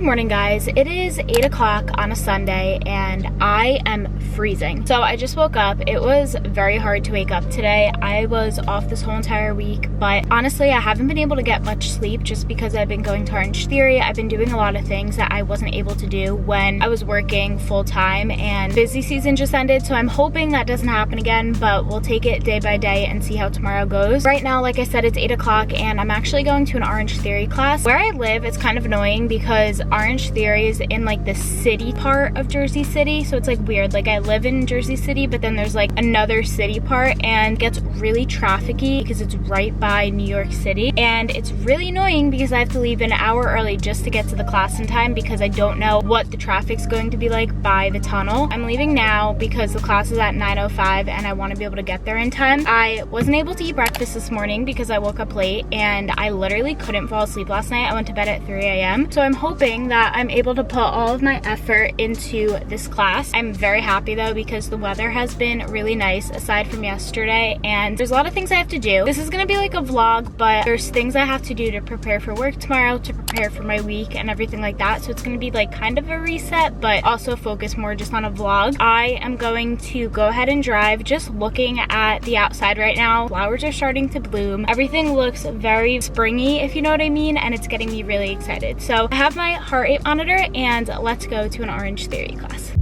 morning, guys. It is 8 o'clock on a Sunday and I am freezing. So I just woke up. It was very hard to wake up today. I was off this whole entire week, but honestly I haven't been able to get much sleep just because I've been going to Orange Theory. I've been doing a lot of things that I wasn't able to do when I was working full-time, and busy season just ended, so I'm hoping that doesn't happen again, but we'll take it day by day and see how tomorrow goes. Right now, like I said, it's 8 o'clock and I'm actually going to an Orange Theory class. Where I live, it's kind of annoying because Orange Theory is in like the city part of Jersey City, so it's like weird. Like I live in Jersey City, but then there's like another city part, and it gets really trafficy because it's right by New York City, and it's really annoying because I have to leave an hour early just to get to the class in time because I don't know what the traffic's going to be like by the tunnel. I'm leaving now because the class is at 9:05 and I want to be able to get there in time. I wasn't able to eat breakfast this morning because I woke up late and I literally couldn't fall asleep last night. I went to bed at 3 a.m. So I'm hoping that I'm able to put all of my effort into this class. I'm very happy though because the weather has been really nice aside from yesterday, and there's a lot of things I have to do. This is gonna be like a vlog, but there's things I have to do to prepare for work tomorrow, to prepare for my week and everything like that. So it's gonna be like kind of a reset, but also focus more just on a vlog. I am going to go ahead and drive. Just looking at the outside right now, flowers are starting to bloom. Everything looks very springy, if you know what I mean, and it's getting me really excited. So I have my heart rate monitor and let's go to an Orange Theory class.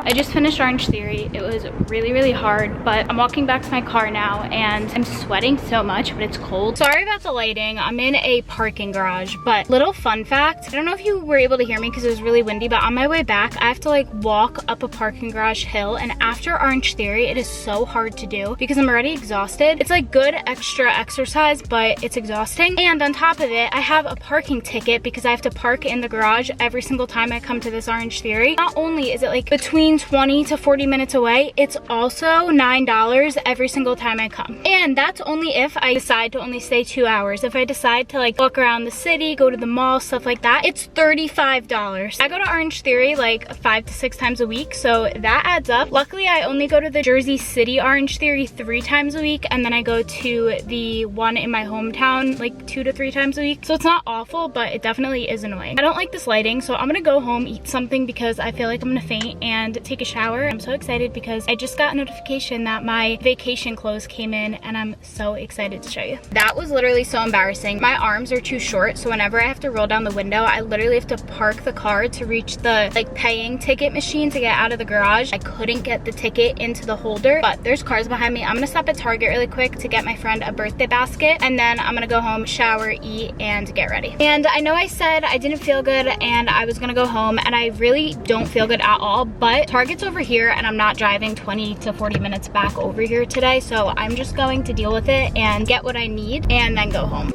I just finished Orange Theory. It was really hard, but I'm walking back to my car now and I'm sweating so much, but it's cold. Sorry about the lighting. I'm in a parking garage, but little fun fact, I don't know if you were able to hear me because it was really windy, but on my way back, I have to like walk up a parking garage hill, and after Orange Theory, it is so hard to do because I'm already exhausted. It's like good extra exercise, but it's exhausting. And on top of it, I have a parking ticket because I have to park in the garage every single time I come to this Orange Theory. Not only is it like between 20 to 40 minutes away, it's also $9 every single time I come. And that's only if I decide to only stay 2 hours. If I decide to like walk around the city, go to the mall, stuff like that, it's $35. I go to Orange Theory like 5 to 6 times a week, so that adds up. Luckily, I only go to the Jersey City Orange Theory 3 times a week, and then I go to the one in my hometown like 2 to 3 times a week. So it's not awful, but it definitely is annoying. I don't like this lighting, so I'm gonna go home, eat something because I feel like I'm gonna faint, and take a shower. I'm so excited because I just got a notification that my vacation clothes came in, and I'm so excited to show you. That was literally so embarrassing. My arms are too short, so whenever I have to roll down the window, I literally have to park the car to reach the like paying ticket machine to get out of the garage. I couldn't get the ticket into the holder, but there's cars behind me. I'm gonna stop at Target really quick to get my friend a birthday basket, and then I'm gonna go home, shower, eat, and get ready. And I know I said I didn't feel good and I was gonna go home, and I really don't feel good at all, but Target's over here and I'm not driving 20 to 40 minutes back over here today, so I'm just going to deal with it and get what I need and then go home.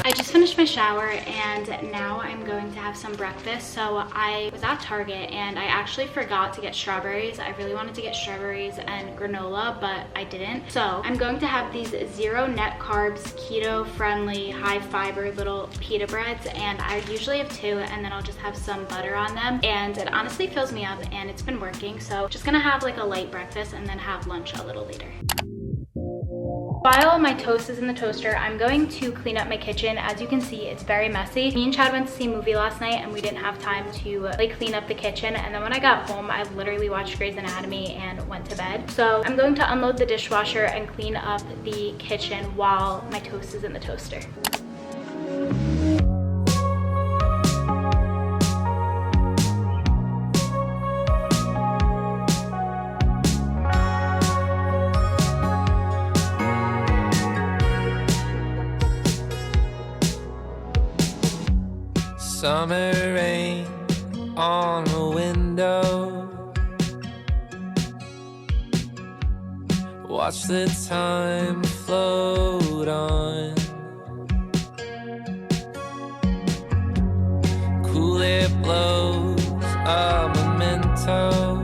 I just finished my shower and now I'm going to have some breakfast. So I was at Target and I actually forgot to get strawberries. I really wanted to get strawberries and granola, but I didn't. So I'm going to have these zero net carbs, keto friendly, high fiber little pita breads, and I usually have 2, and then I'll just have some butter on them, and it honestly fills me up and it's been working. So just gonna have like a light breakfast and then have lunch a little later. While my toast is in the toaster, I'm going to clean up my kitchen. As you can see, it's very messy. Me and Chad went to see a movie last night and we didn't have time to like clean up the kitchen. And then when I got home, I literally watched Grey's Anatomy and went to bed. So I'm going to unload the dishwasher and clean up the kitchen while my toast is in the toaster. Summer rain on the window, watch the time float on. Cool air blows a memento,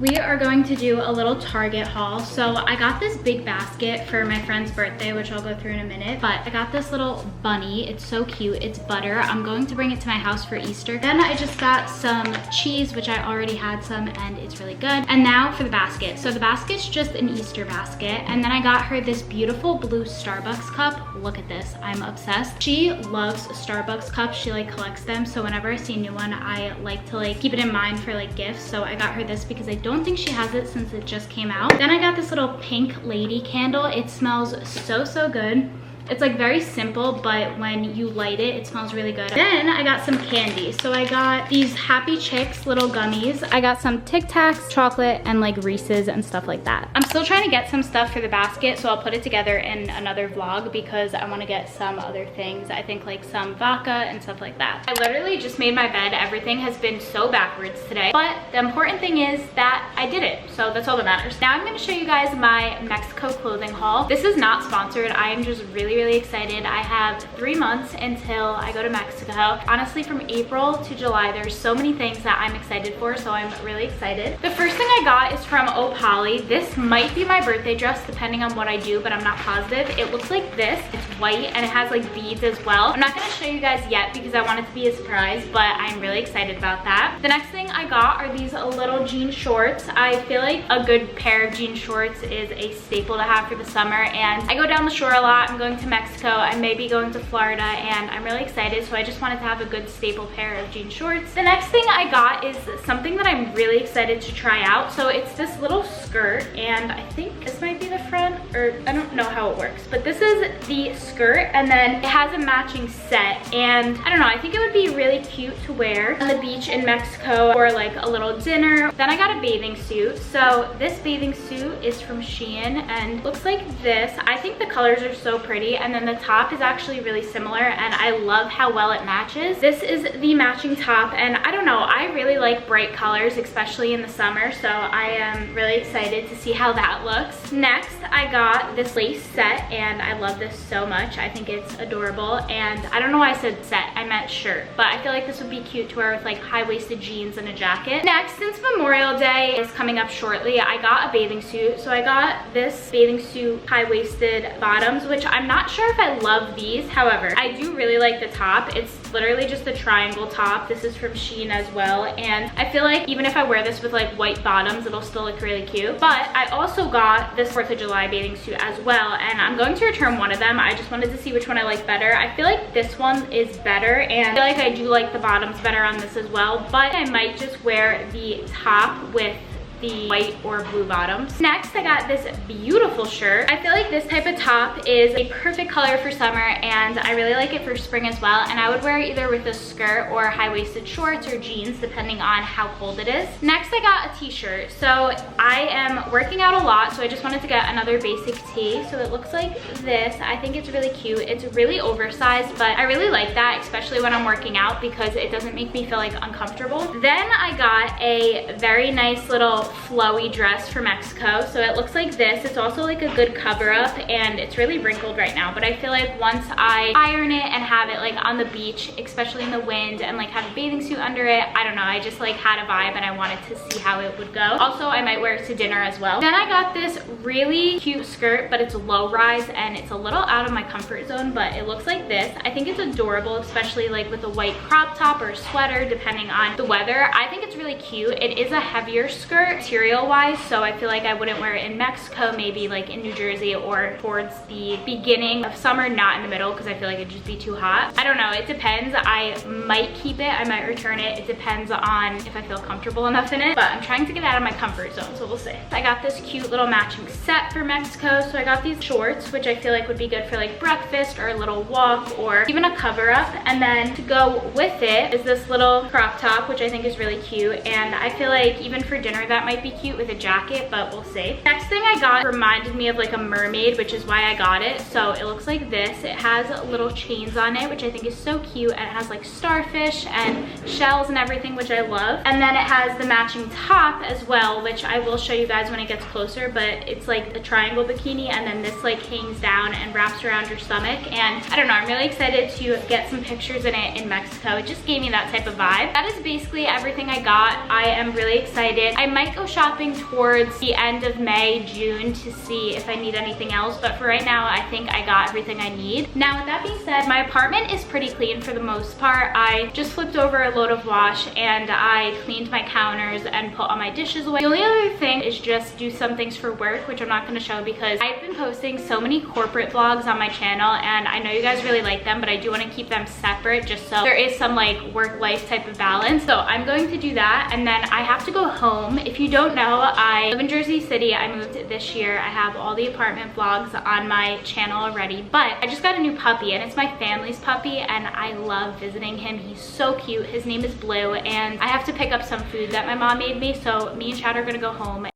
We are going to do a little Target haul. So I got this big basket for my friend's birthday, which I'll go through in a minute, but I got this little bunny. It's so cute. It's butter. I'm going to bring it to my house for Easter. Then I just got some cheese, which I already had some, and it's really good. And now for the basket. So the basket's just an Easter basket. And then I got her this beautiful blue Starbucks cup. Look at this. I'm obsessed. She loves Starbucks cups. She like collects them. So whenever I see a new one, I like to like keep it in mind for like gifts. So I got her this because I don't think she has it since it just came out. Then I got this little pink lady candle. It smells so good. It's like very simple, but when you light it, it smells really good. Then I got some candy. So I got these Happy Chicks little gummies. I got some Tic Tacs, chocolate, and like Reese's and stuff like that. I'm still trying to get some stuff for the basket, so I'll put it together in another vlog because I want to get some other things. I think like some vodka and stuff like that. I literally just made my bed. Everything has been so backwards today, but the important thing is that I did it. So that's all that matters. Now I'm going to show you guys my Mexico clothing haul. This is not sponsored. I am just really excited. I have 3 months until I go to Mexico. Honestly, from April to July, there's so many things that I'm excited for, so I'm really excited. The first thing I got is from Opali. This might be my birthday dress depending on what I do, but I'm not positive. It looks like this. It's white and it has like beads as well. I'm not going to show you guys yet because I want it to be a surprise, but I'm really excited about that. The next thing I got are these little jean shorts. I feel like a good pair of jean shorts is a staple to have for the summer, and I go down the shore a lot. I'm going to Mexico. I may be going to Florida, and I'm really excited, so I just wanted to have a good staple pair of jean shorts. The next thing I got is something that I'm really excited to try out. So it's this little skirt, and I think this might be the front, or I don't know how it works, but this is the skirt, and then it has a matching set, and I don't know, I think it would be really cute to wear on the beach in Mexico or like a little dinner. Then I got a bathing suit. So this bathing suit is from Shein and looks like this. I think the colors are so pretty, and then the top is actually really similar, and I love how well it matches. This is the matching top, and I don't know, I really like bright colors, especially in the summer, so I am really excited to see how that looks. Next, I got this lace set, and I love this so much. I think it's adorable, and I don't know why I said set, I meant shirt, but I feel like this would be cute to wear with like high-waisted jeans and a jacket. Next, since Memorial Day is coming up shortly, I got a bathing suit. So I got this bathing suit high-waisted bottoms, which I'm not sure if I love these. However, I do really like the top. It's literally just a triangle top. This is from Shein as well, and I feel like even if I wear this with like white bottoms, it'll still look really cute. But I also got this 4th of July bathing suit as well, and I'm going to return one of them. I just wanted to see which one I like better. I feel like this one is better, and I feel like I do like the bottoms better on this as well, but I might just wear the top with the white or blue bottoms. Next, I got this beautiful shirt. I feel like this type of top is a perfect color for summer, and I really like it for spring as well, and I would wear it either with a skirt or high-waisted shorts or jeans depending on how cold it is. Next, I got a t-shirt. So I am working out a lot, so I just wanted to get another basic tee. So it looks like this. I think it's really cute. It's really oversized, but I really like that, especially when I'm working out, because it doesn't make me feel like uncomfortable. Then I got a very nice little flowy dress for Mexico. So it looks like this. It's also like a good cover up, and it's really wrinkled right now, but I feel like once I iron it and have it like on the beach, especially in the wind, and like have a bathing suit under it, I don't know, I just like had a vibe and I wanted to see how it would go. Also, I might wear it to dinner as well. Then I got this really cute skirt, but it's low rise and it's a little out of my comfort zone, but it looks like this. I think it's adorable, especially like with a white crop top or sweater depending on the weather. I think it's really cute. It is a heavier skirt material wise, so I feel like I wouldn't wear it in Mexico, maybe like in New Jersey or towards the beginning of summer, not in the middle, because I feel like it'd just be too hot. I don't know, it depends. I might keep it, I might return it. It depends on if I feel comfortable enough in it, but I'm trying to get out of my comfort zone, so we'll see. I got this cute little matching set for Mexico. So I got these shorts, which I feel like would be good for like breakfast or a little walk or even a cover up, and then to go with it is this little crop top, which I think is really cute, and I feel like even for dinner that might be cute with a jacket, but we'll see. Next thing I got reminded me of like a mermaid, which is why I got it. So it looks like this. It has little chains on it, which I think is so cute, and it has like starfish and shells and everything, which I love. And then it has the matching top as well, which I will show you guys when it gets closer, but it's like a triangle bikini, and then this like hangs down and wraps around your stomach, and I don't know, I'm really excited to get some pictures in it in Mexico. It just gave me that type of vibe. That is basically everything I got. I am really excited. I might might go shopping towards the end of May, June to see if I need anything else, but for right now, I think I got everything I need. Now, with that being said, my apartment is pretty clean for the most part. I just flipped over a load of wash and I cleaned my counters and put all my dishes away. The only other thing is just do some things for work, which I'm not going to show because I've been posting so many corporate vlogs on my channel and I know you guys really like them, but I do want to keep them separate just so there is some like work-life type of balance. So I'm going to do that, and then I have to go home. If you don't know, I live in Jersey City. I moved this year. I have all the apartment vlogs on my channel already, but I just got a new puppy and it's my family's puppy and I love visiting him. He's so cute. His name is Blue, and I have to pick up some food that my mom made me, so me and Chad are gonna go home.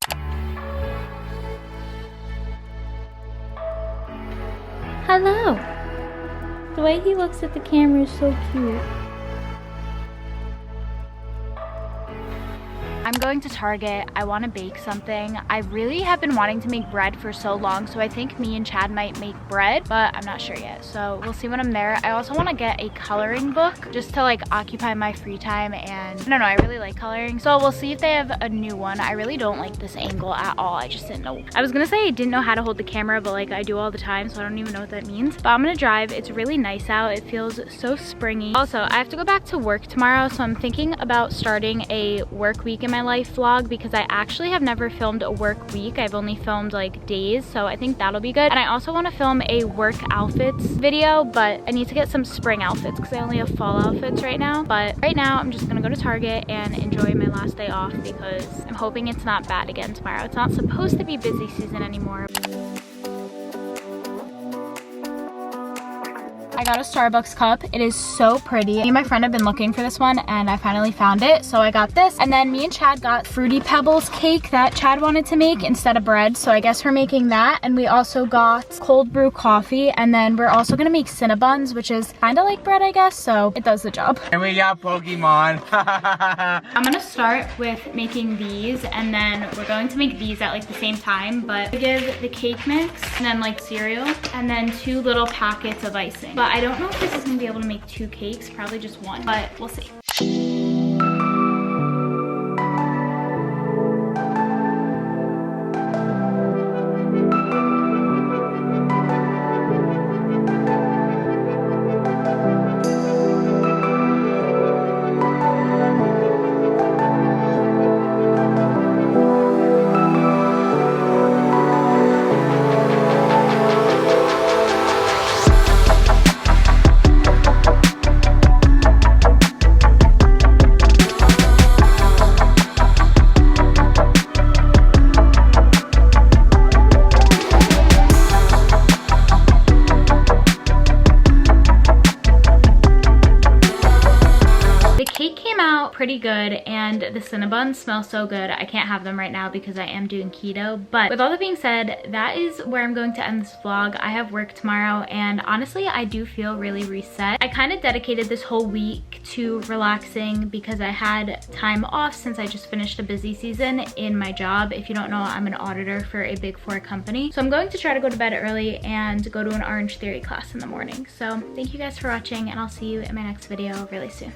Hello. The way he looks at the camera is so cute. I'm going to Target. I want to bake something. I really have been wanting to make bread for so long, so I think me and Chad might make bread, but I'm not sure yet. So we'll see when I'm there. I also want to get a coloring book just to like occupy my free time, and I don't know, I really like coloring. So we'll see if they have a new one. I really don't like this angle at all. I just didn't know. I was gonna say I didn't know how to hold the camera, but like I do all the time, so I don't even know what that means. But I'm gonna drive. It's really nice out. It feels so springy. Also, I have to go back to work tomorrow, so I'm thinking about starting a work week in my life vlog because I actually have never filmed a work week. I've only filmed like days, so I think that'll be good. And I also want to film a work outfits video, but I need to get some spring outfits because I only have fall outfits right now. But right now I'm just gonna go to Target and enjoy my last day off because I'm hoping it's not bad again tomorrow. It's not supposed to be busy season anymore. I got a Starbucks cup. It is so pretty. Me and my friend have been looking for this one and I finally found it. So I got this, and then me and Chad got Fruity Pebbles cake that Chad wanted to make instead of bread. So I guess we're making that. And we also got cold brew coffee, and then we're also gonna make Cinnabons, which is kind of like bread, I guess. So it does the job. And we got Pokemon. I'm gonna start with making these, and then we're going to make these at like the same time, but we give the cake mix and then like cereal and then 2 little packets of icing. But I don't know if this is gonna be able to make 2 cakes, probably just 1, but we'll see. Pretty good, and the Cinnabons smell so good. I can't have them right now because I am doing keto, but with all that being said, that is where I'm going to end this vlog. I have work tomorrow, and honestly I do feel really reset. I kind of dedicated this whole week to relaxing because I had time off since I just finished a busy season in my job. If you don't know, I'm an auditor for a Big 4 company, so I'm going to try to go to bed early and go to an Orange Theory class in the morning. So thank you guys for watching, and I'll see you in my next video really soon.